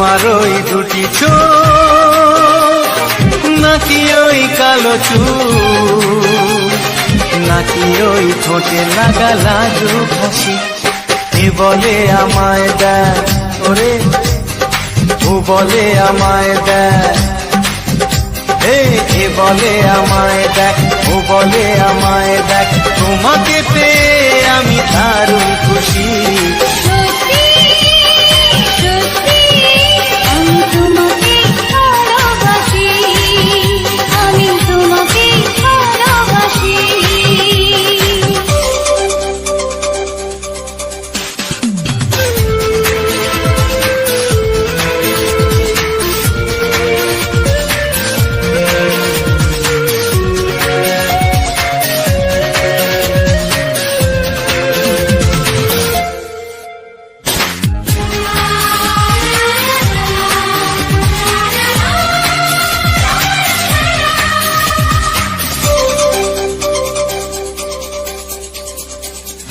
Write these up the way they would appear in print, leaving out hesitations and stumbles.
তোমার ওই দুটি চোখ, নাকি ওই কালো চুল, নাকি ওই ঠোঁটে লাগা লাজুক হাসি। এ বলে আমায় দেখ ওরে, ও বলে আমায় দেখ, এ বলে আমায় দেখ, ও বলে আমায় দেখ, তোমাকে পেয়ে আমি দারুণ খুশি।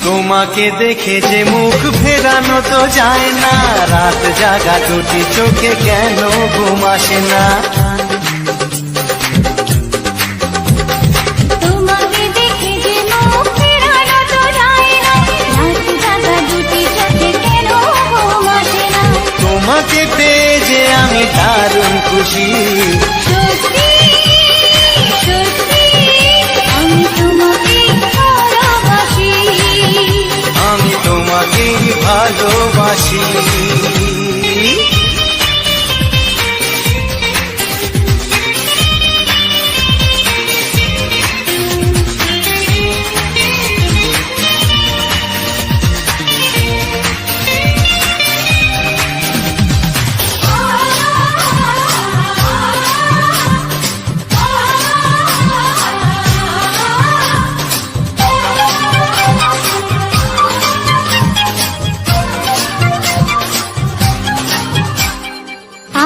তোমাকে দেখে যে মুখ ফেরানো তো যায় না, রাত জাগা দুটি চোখে কেন ঘুম আসে না। তোমাকে দেখে যে মুখ ফেরানো তো যায় না, রাত জাগা দুটি চোখে কেন ঘুম আসে না। তোমাকে পেয়ে যে আমি দারুণ খুশি। সত্যি সত্যি আমি তোমাকে ভালোবাসি, আমি তোমাকে ভালোবাসি।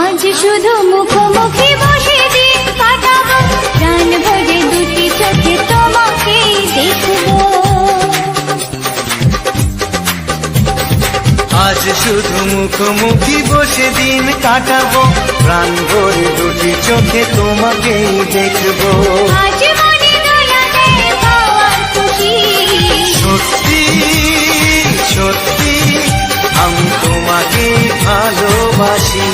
আজ শুধু মুখোমুখি বসে দিন কাটাবো, প্রাণ ভরে দুটি চোখে তোমাকে দেখবো। আজ শুধু মুখোমুখি বসে দিন কাটাবো, প্রাণ ভরে দুটি চোখে তোমাকেই দেখবো। আজ মনে দোলাতে পাওয়ার খুশি। সত্যি সত্যি আমি তোমাকে ভালোবাসি।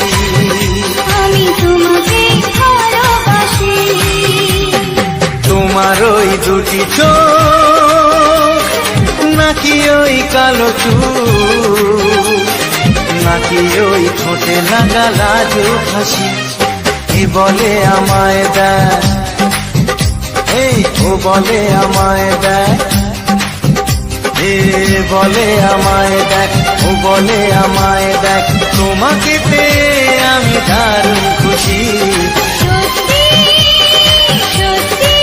আমি তোমাকে ভালোবাসি। তোমার ওই দুটি চোখ, নাকি ওই কালো চুল, নাকি ওই ঠোঁটে লাগা লাজুক হাসি। এ বলে আমায় দেখ, ও বলে আমায় দেখ, এ বলে আমায় দেখ, ও বলে আমায় দেখ, তোমাকে পেয়ে আমি দারুণ খুশি। সত্যি সত্যি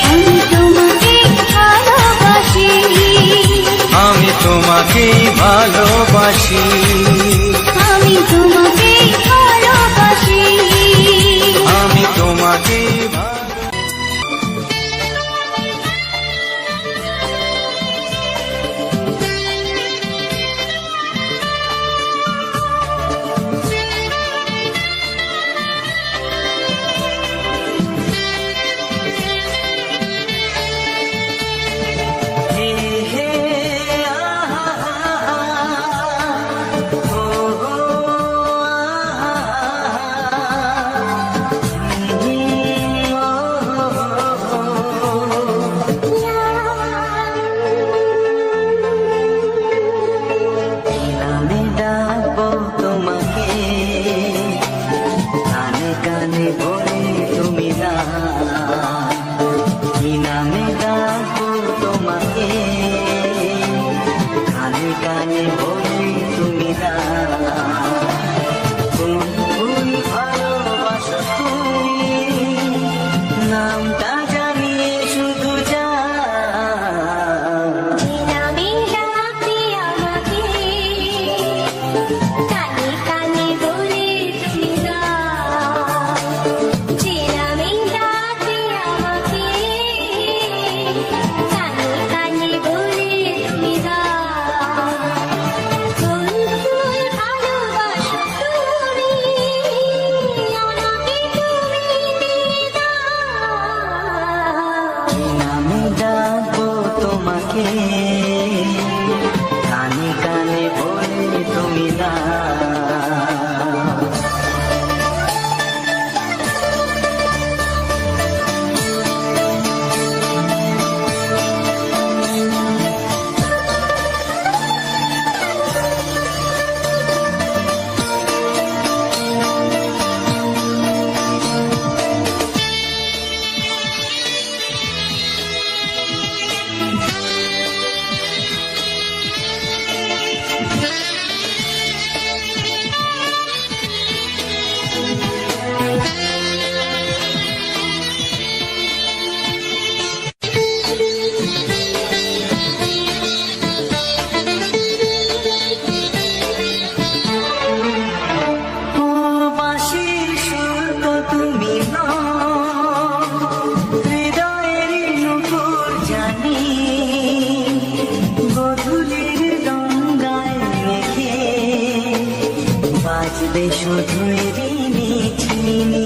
আমি তোমাকে ভালোবাসি, আমি তোমাকেই ভালোবাসি। আমি তোমাকে ভালোবাসি, আমি তোমাকেই ডাকবো তোমাকে, কানে কানে বলে তুমি দাও। বাজবে শুধুই রিনি ঝিনি,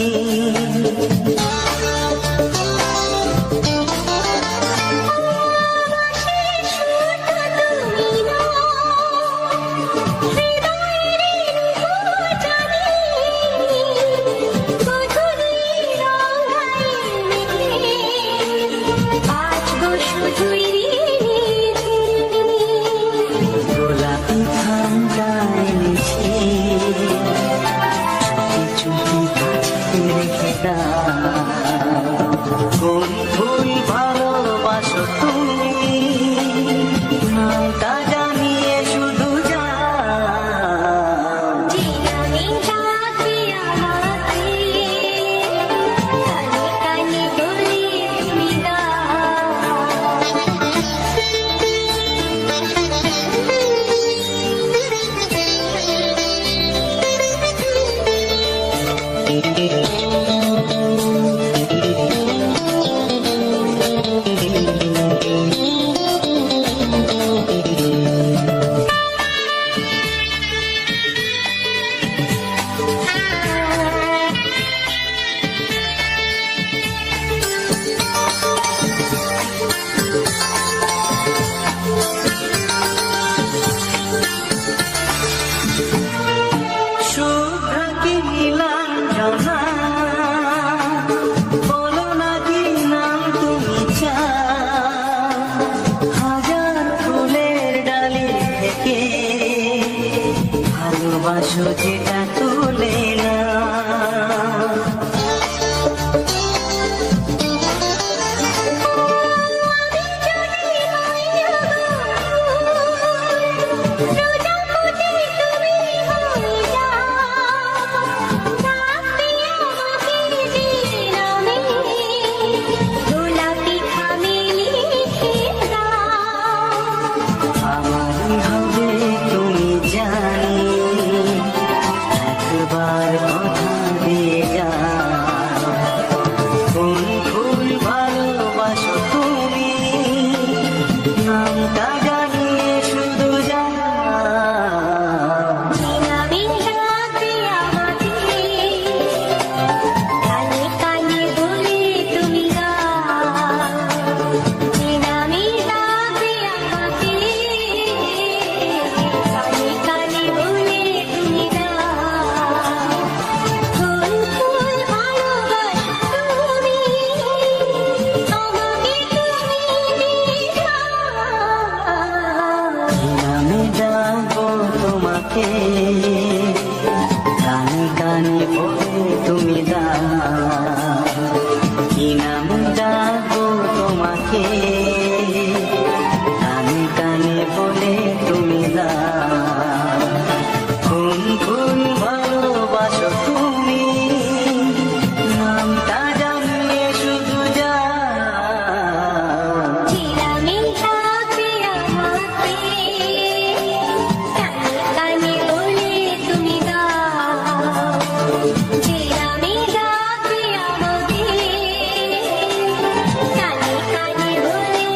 গোলাপি ঠান্ডায় মিশে চুপি চুপি রেখে দাও। কোন ফুল ভালোবাসো তুমি, নামটা জানিয়ে শুধু ভালোবাসো যেটা তুলে না। একবার কথা দিয়ে যা, কোন ফুল ভালোবাসো তুমি, নামটা জানিয়ে শুধু যা। তোমাকে কানে কানে বলে তুমি দাও, কি নাম ডাকবো তোমাকে, কানে কানে বলে তুমি দাও। কোন ফুল ভালোবাসো তুমি, নামটা জানিয়ে শুধু যা। কানে কানে বলে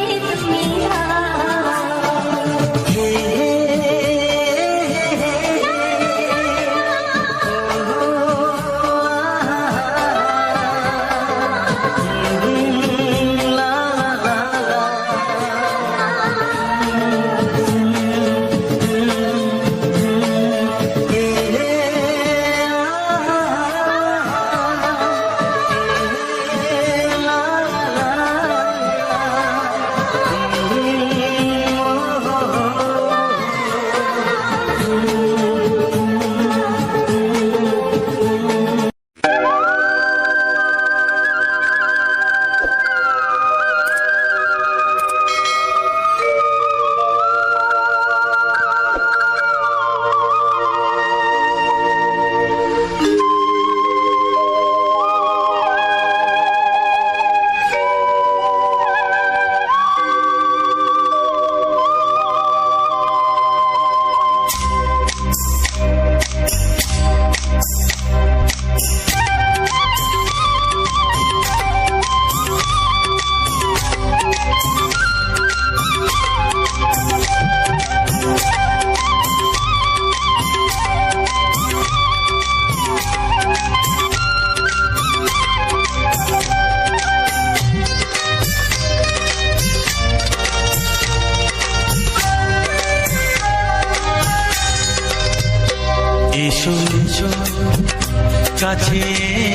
কাছে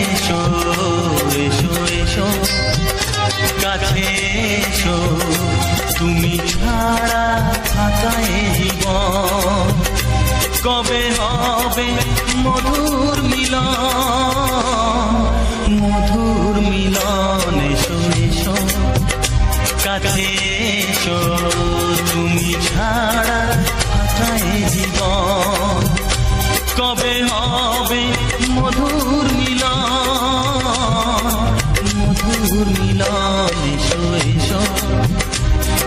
এসো এসো এসো কাছে এসো তুমি ছাড়া ফাঁকা এ জীবন কবে হবে মধুর মিলন এসো এসো কাছে এসো তুমি ছাড়া ফাঁকা এ জীবন কবে হবে মধুর মিলন এসো এসো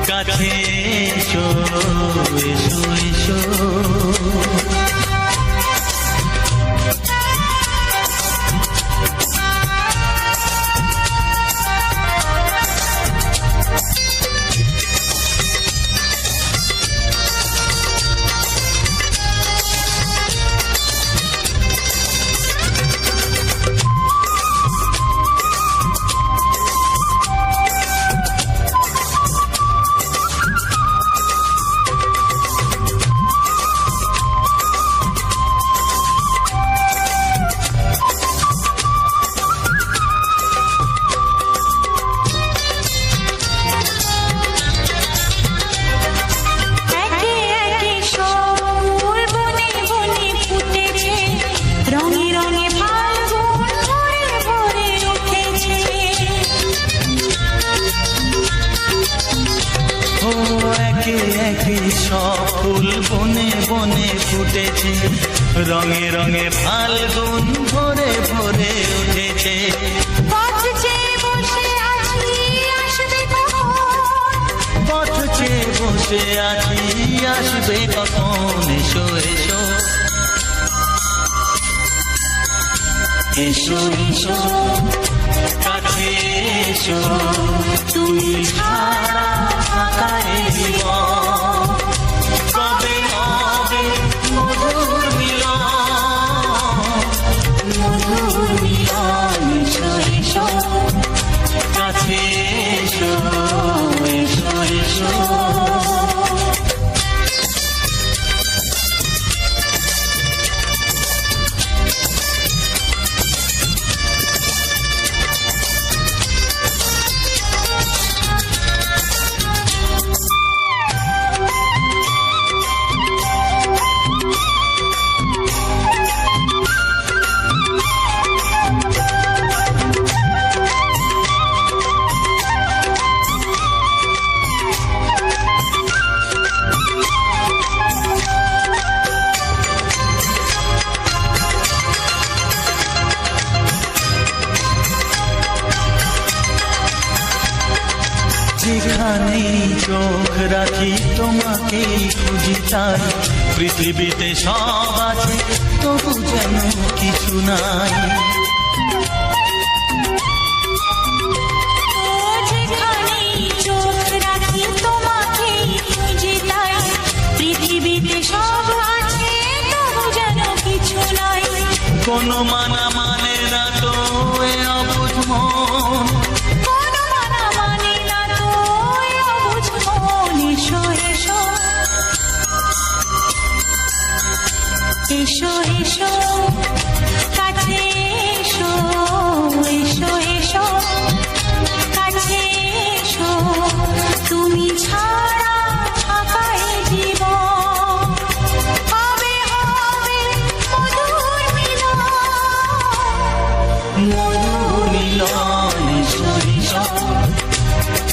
কাছে এসো এসো এসো সব ফুল বনে বনে ফুটেছে রঙে রঙে ফাল্গুন ভরে ভরে উঠেছে পথ চেয়ে বসে আছি আসবে কখন এসো এসো এসো এসো কাছে এসো তুমি ছাড়া ফাঁকা এ জীবন কবে হবে মধুর মিলন এসো এসো কাছে এসো এসো এসো যেখানে চোখ রাখি তোমাকেই খুঁজি তাই পৃথিবীতে সব আছে তবু যেন কিছু নাই যেখানে চোখ রাখি তোমাকেই খুঁজি তাই পৃথিবীতে সব আছে তবু যেন কিছু নাই কোনো মানা মানে না তো এ অবুঝ মন এসো এসো কাছে এসো এসো এসো কাছে এসো তুমি ছাড়া ফাঁকা এ জীবন হবে হবে মধুর মিলন এসো এসো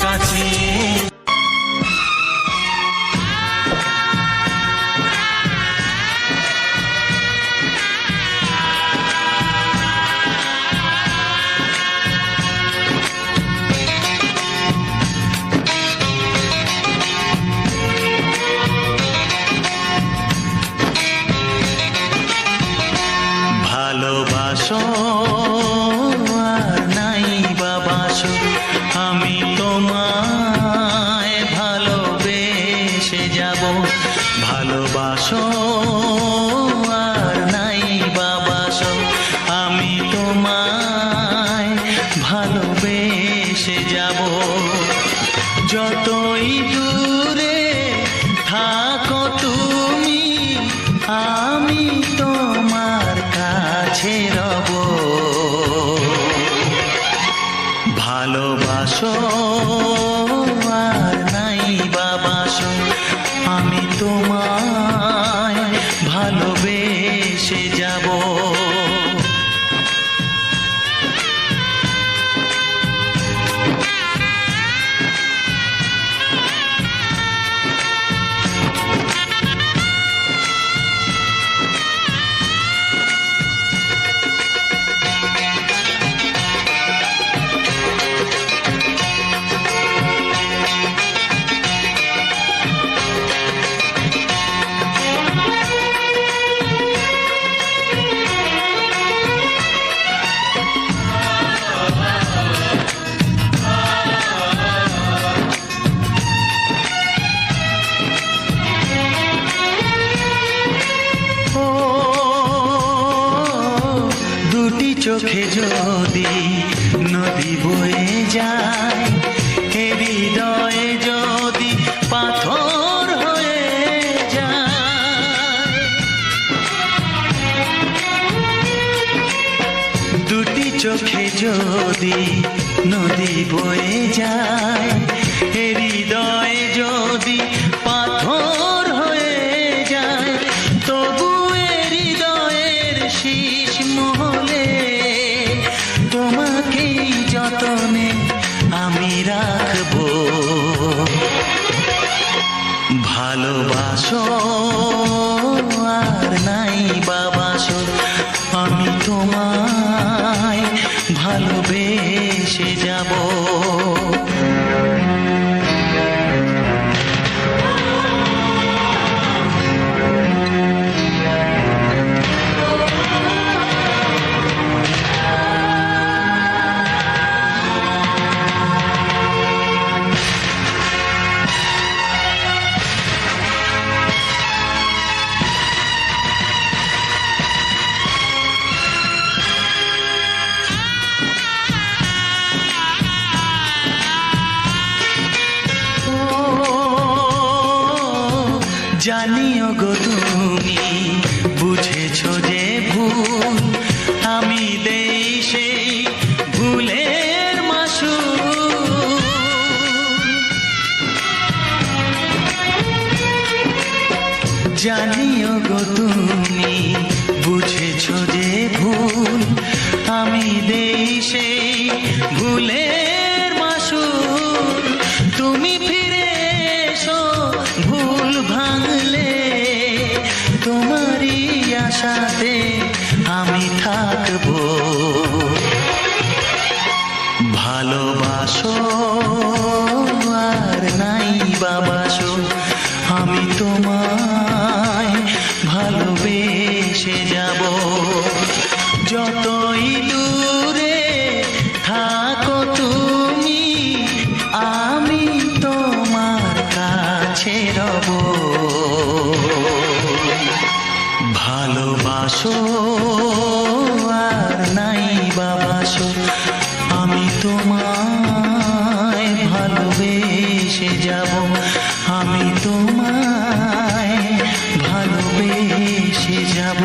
কাছে ভালোবাসো আর নাই বাবাসো আমি তোমায় ভালোবেসে যাব ভালোবাসো আর নাই বাবাসো আমি তোমায় ভালোবেসে যাব যতই দূরে থাকো তুমি আমি তোমার কাছে রব ভালোবাসো আর নাই বাবাসো, আমি তোমায় ভালোবেসে যাব। চোখে যদি নদী বয়ে যায়, হৃদয়ে যদি পাথর হয়ে যায়, দুটি চোখে যদি নদী বয়ে যায়, হৃদয়ে যদি পাথর হয়ে যায়, তবু হৃদয়ের শীষ মহলে তোমাকেই যতনে আমি রাখবো। ভালোবাসো আর নাই বাবাসো, আমি তোমায় ভালোবেসে যাব। জানিও গো তুমি বুঝেছো যে ভুল, আমি দেই সেই ভুলের মাসুল। জানিও গো তুমি বুঝেছো যে ভুল, আমি দেই সেই ভুলের মাসুল। তুমি ফিরে এসো ভুল ভাঙলে, তোমারই আশাতে আমি থাকবো। ভালোবাসো আর নাই বাবাসো, আমি তোমায় ভালোবেসে যাব। যতই দূরে থাকো তুমি, আমি তোমার কাছে রব। ভালোবাসো আর নাই বাবাসো, আমি তোমায় ভালোবেসে যাব। আমি তোমায় ভালোবেসে যাব।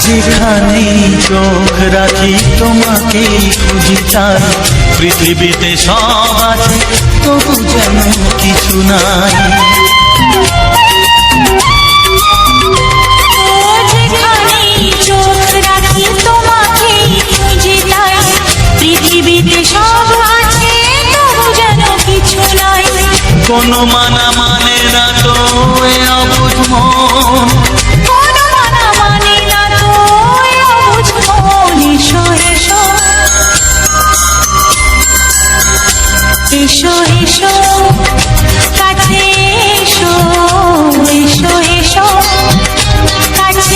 যেখানেই চোখ রাখি তোমাকেই খুঁজি, তাই পৃথিবীতে সব আছে তবু যেন কিছু নাই। যেখানেই চোখ রাখি তোমাকেই খুঁজি, তাই পৃথিবীতে সব আছে তবু যেন কিছু নাই। কোনো মানা মানে না তো এ অবুঝ মন, এসো এসো কাছে এসো, এসো এসো কাছে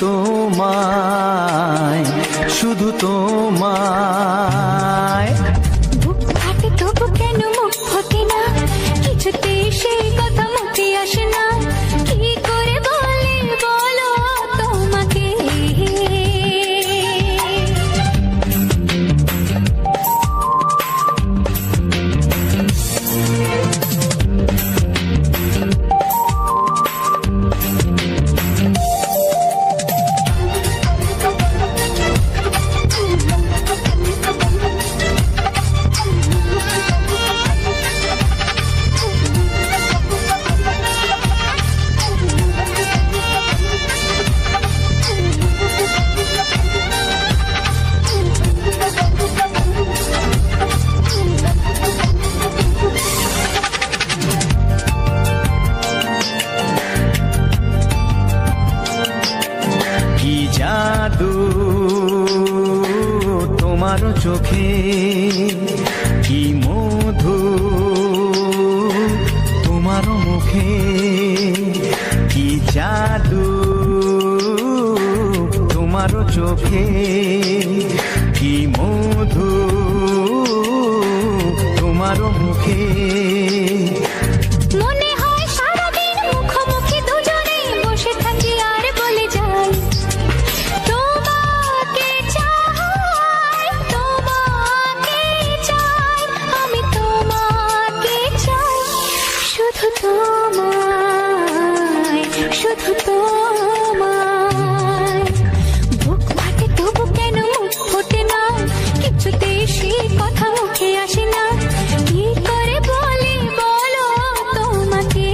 তোমায়, শুধু তোমায়। বুক ফাটে তবু কেন মুখ ফোটে না, কিছুতে সেই কথা মুখে আসে না, কি করে বলি বলো তোমাকে। কি জাদু তোমার চোখে, কি মধু তোমার মুখে, কি জাদু তোমার চোখে, কি মধু তোমার মুখে। মনে হয় সারাদিন মুখোমুখি দুজনে বসে থাকি আর বলে যাই, তোমাকে চাই, তোমাকে চাই, আমি তোমাকে চাই, শুধু তোমায়, শুধু তোমায়। বুক ফাটে তবু কেন মুখ ফোটে না, কিছুতে সেই কথা মুখে আসে না, কি করে বলি বলো তোমাকে।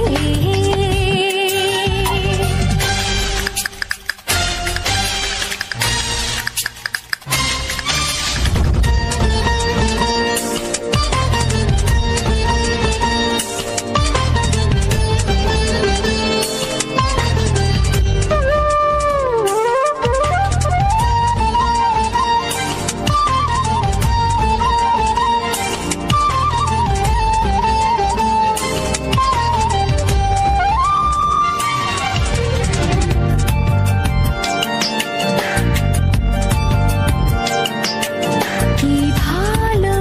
কি ভালো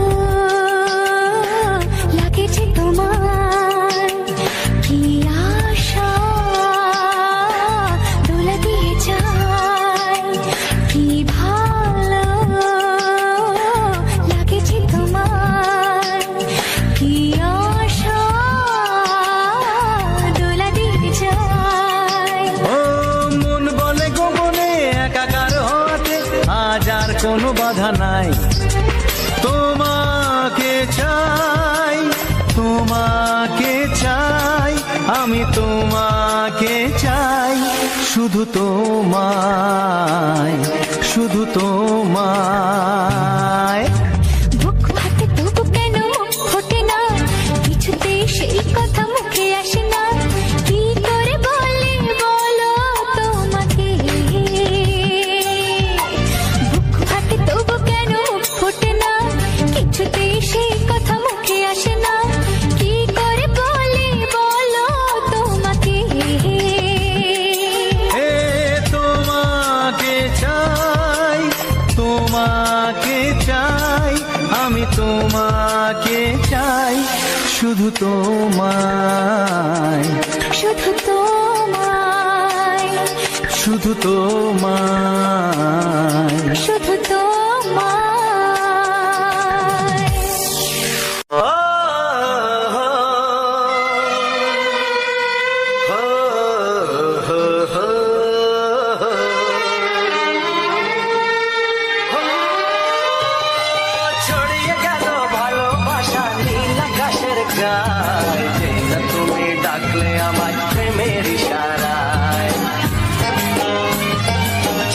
লাগেছে তোমার, কি আশা দোলা দিয়ে যায়, কি ভালো লাগেছে তোমার, কি আশা দোলা দিয়ে যায়। ও মন বলে গোপনে একাকার হতে আজ আর কোনো বাধা নাই, তোমাকে চাই, তোমাকে চাই, আমি তোমাকে চাই, শুধু তোমায়, শুধু তোমায়। বুক ফাটে তবু কেন মুখ ফোটে না, কিছুতে সেই কথা মুখে আসে না, কি করে বলি বলো তোমাকে। বুক ফাটে তবু কেন মুখ ফোটে না, কিছুতে সেই কথা মুখে আসে না, কি করে বলি বলো তোমাকে। এ তোমাকে চাই, তোমাকে চাই, আমি তোমাকে চাই, শুধু তোমায়, শুধু তোমায়, শুধু তোমায়। শুধু তোমায়। ছড়িয়ে গেল ভালোবাসা নীল আকাশের গায়ে, যেই না তুমি ডাকলে আমার প্রেমের ইশারায়।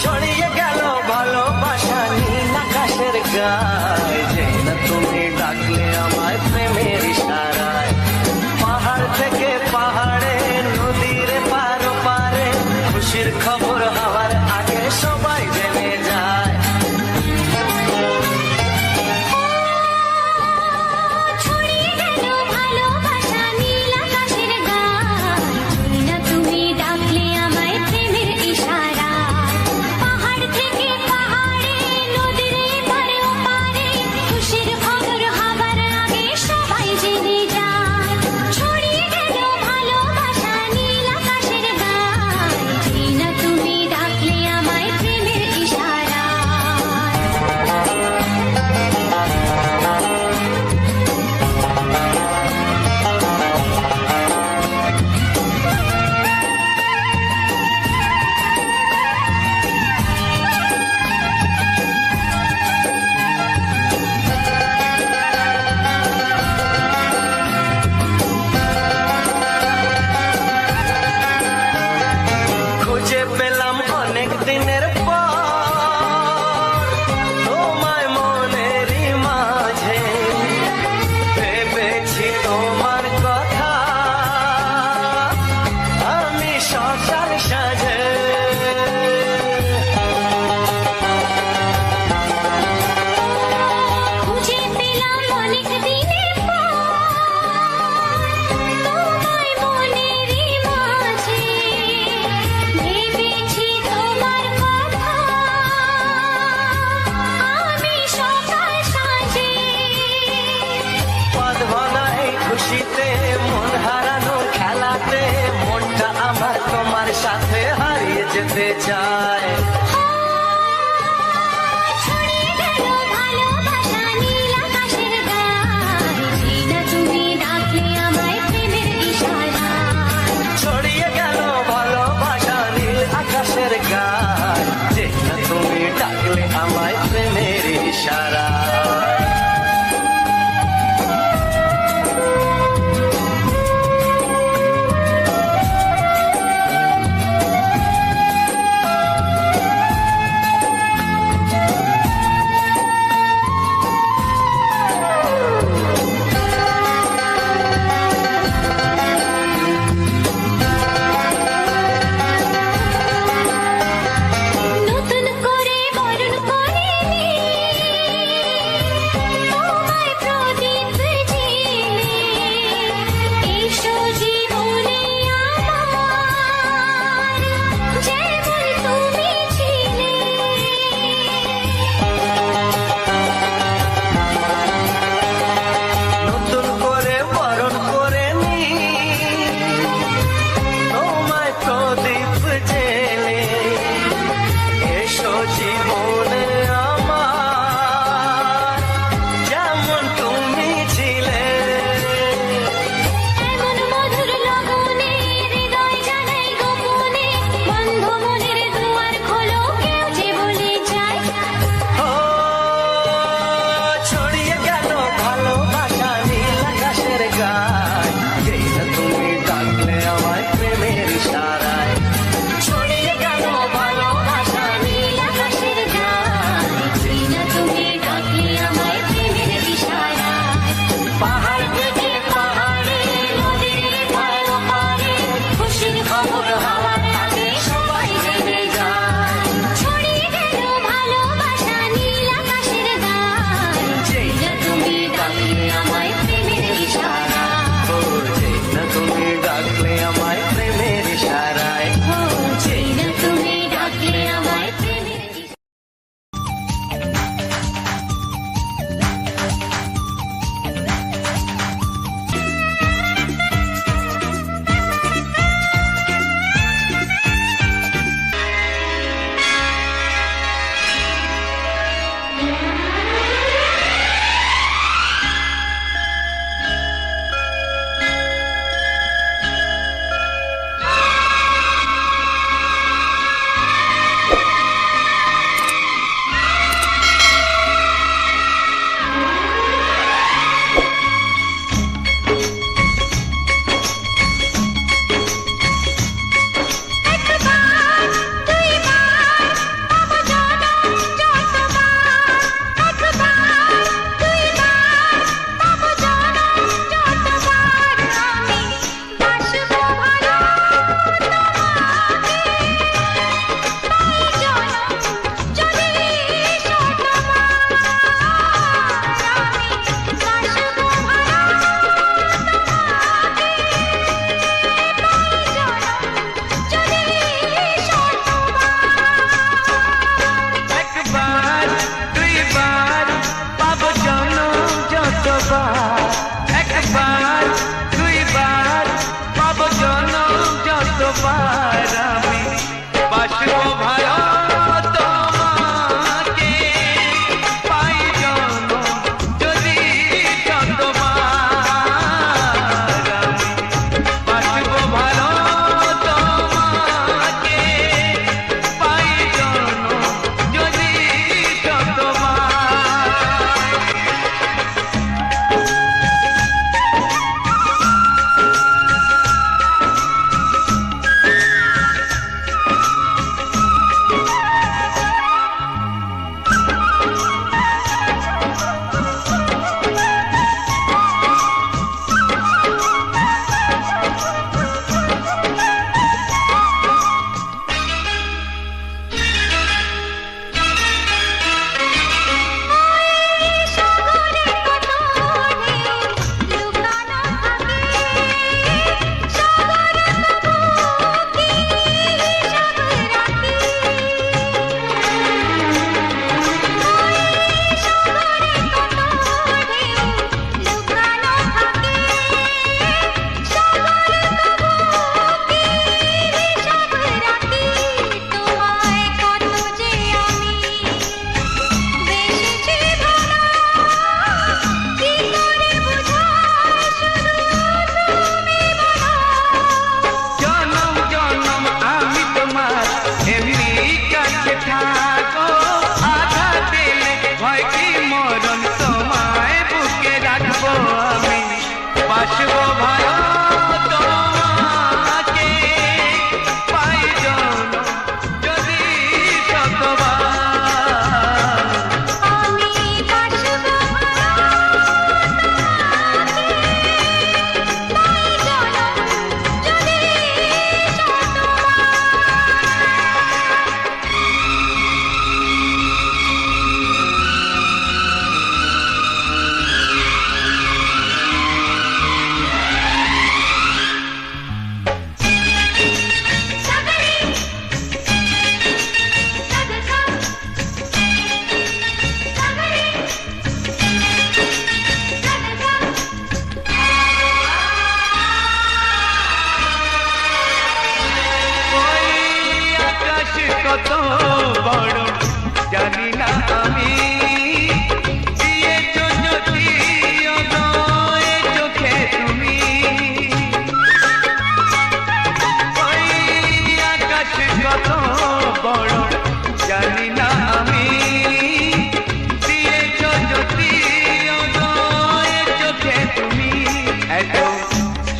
ছড়িয়ে গেল ভালোবাসা নীল আকাশের যেতে চায়। ছড়িয়ে গেল ভালোবাসা নীল আকাশের গায়ে, সেই না তুমি ডাকলে আমায় প্রেমের ইশারায়। ছড়িয়ে গেল ভালোবাসা নীল আকাশের গায়, যে না তুমি ডাকলে আমায় প্রেমের ইশারা।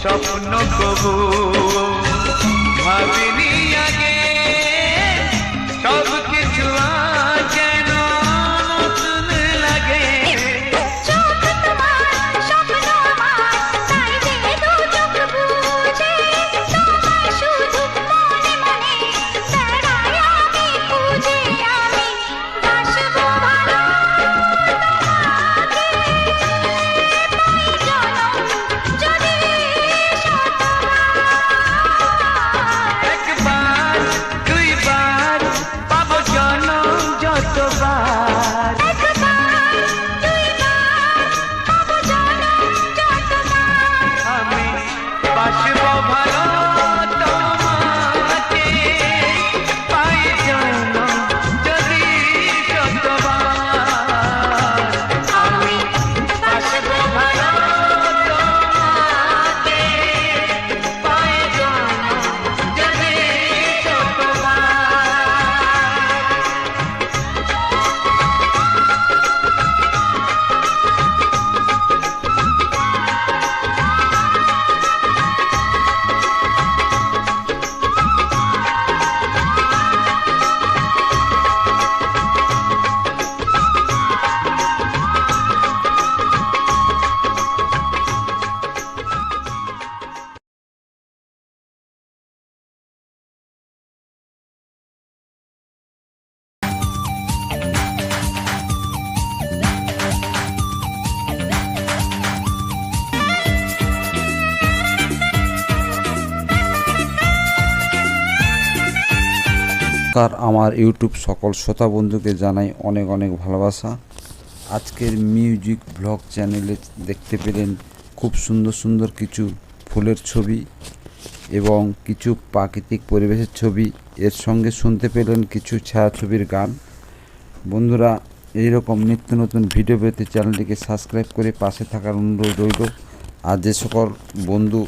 স্বপ্ন কবু ভাবিনি আগে, সব কিছু আজ যেন নতুন লাগে। চোখ তোমার স্বপ্ন আমার, তাই যে দু চোখ বুঝে তোমায় শুধু মনে মনে বেড়াই আমি খুঁজে। আমি বাসবো ভালো তোমাকে, পাই জনম যদি শতবার। একবার দুইবার পাবো জনম যতবার, একবার দুইবার পাবো জনম যতবার। আমি বাসবো ভালো তোমাকে, পাই জনম যদি শতবার। আমি বাসবো ভালো তোমাকে, পাই জনম যদি শতবার। নমস্কার, আমার ইউটিউব সকল শ্রোতা বন্ধুকে জানাই অনেক অনেক ভালোবাসা। আজকের মিউজিক ব্লগ চ্যানেলে দেখতে পেলেন খুব সুন্দর সুন্দর কিছু ফুলের ছবি এবং কিছু প্রাকৃতিক পরিবেশের ছবি, এর সঙ্গে শুনতে পেলেন কিছু ছায়াছবির গান। বন্ধুরা, এইরকম নিত্য নতুন ভিডিও পেতে চ্যানেলটিকে সাবস্ক্রাইব করে পাশে থাকার অনুরোধ রইল। আর যে সকল বন্ধু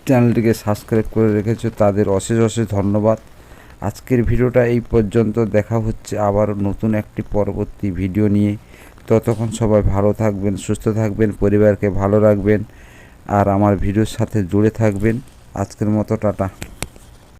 চ্যানেলটিকে সাবস্ক্রাইব করে রেখেছে তাদের অশেষ অশেষ ধন্যবাদ। আজকের ভিডিওটা এই পর্যন্ত, দেখা হচ্ছে আবার নতুন একটি পরবর্তী ভিডিও নিয়ে। ততক্ষণ সবাই ভালো থাকবেন, সুস্থ থাকবেন, পরিবারকে ভালো রাখবেন আর আমার ভিডিওর সাথে জুড়ে থাকবেন। আজকের মতো টাটা।